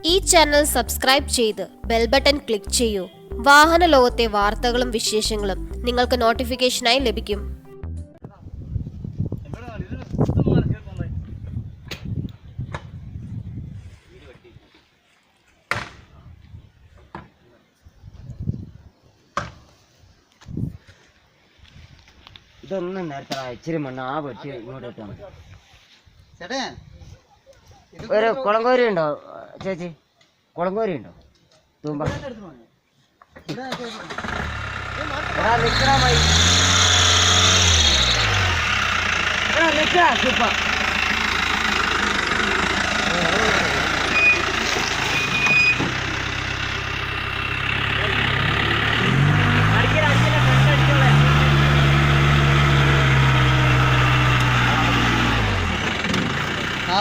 ഈ channel subscribe ചെയ്ത് bell button click ചെയ്യൂ. വാഹന ലോകത്തെ വാർത്തകളും വിശേഷങ്ങളും നിങ്ങൾക്ക് നോട്ടിഫിക്കേഷനായി ലഭിക്കും. ഇതൊന്നും നേരത്തെ ഇച്ചിരി മണ്ണ് ആ വെട്ടി ഇങ്ങോട്ട് ഇട്ടാണ്. ഒരു കുളങ്കോരി ഉണ്ടോ ചേച്ചി? കുളങ്കോരി ഉണ്ടോ? തൂമ്പ നിക്കണമായി നിക്കണ സൂപ്പ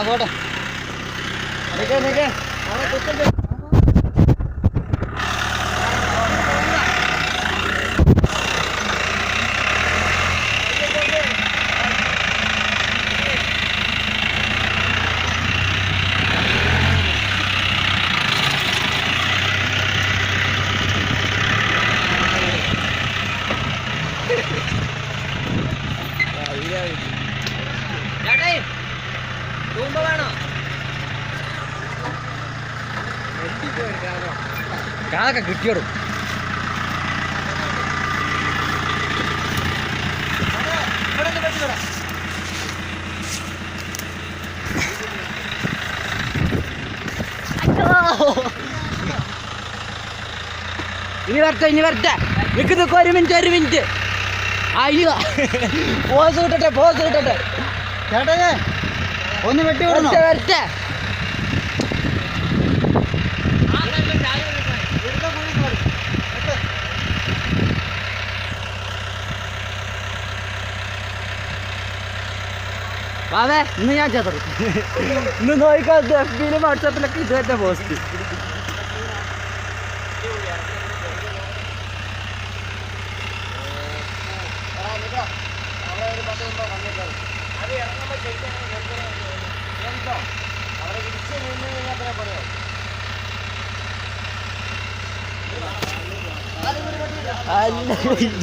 പോട്ടെ കാതൊക്കെ കിട്ടിയോടും. ഇനി വരട്ടെ നിൽക്ക് ഒരു മിനിറ്റ് അയ്യോ പോസ് കിട്ടട്ടെ ചേട്ടാ ഒന്ന് വെട്ടി വരട്ടെ. അതെ ഇന്ന് ഞാൻ ചേർത്തത് ഇന്ന് നോക്കിക്കോ FB-യിലും വാട്സാപ്പിലൊക്കെ ഇത് തന്നെ പോസ്റ്റ്.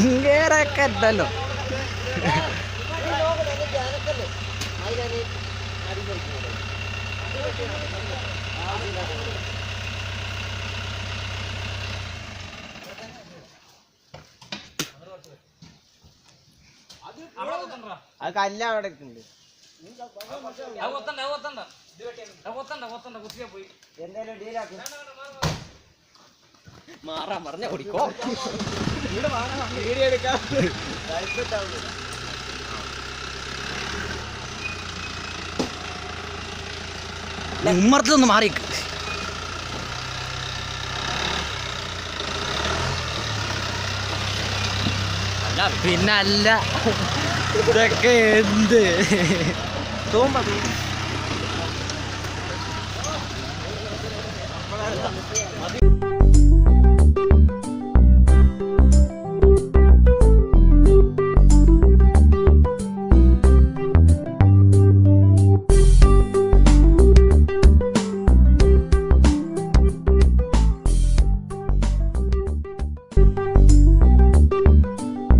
ഇങ്ങേറൊക്കെ ഉണ്ടല്ലോ. അത് കല്ല അവിടെ ഉണ്ട്. എന്തായാലും ഡീലാക്കി മാറാൻ പറഞ്ഞ കുടിക്കോ ഉമ്മർത്തൊന്ന് മാറി. പിന്നല്ല ഇതൊക്കെ എന്ത് തൂമ്പ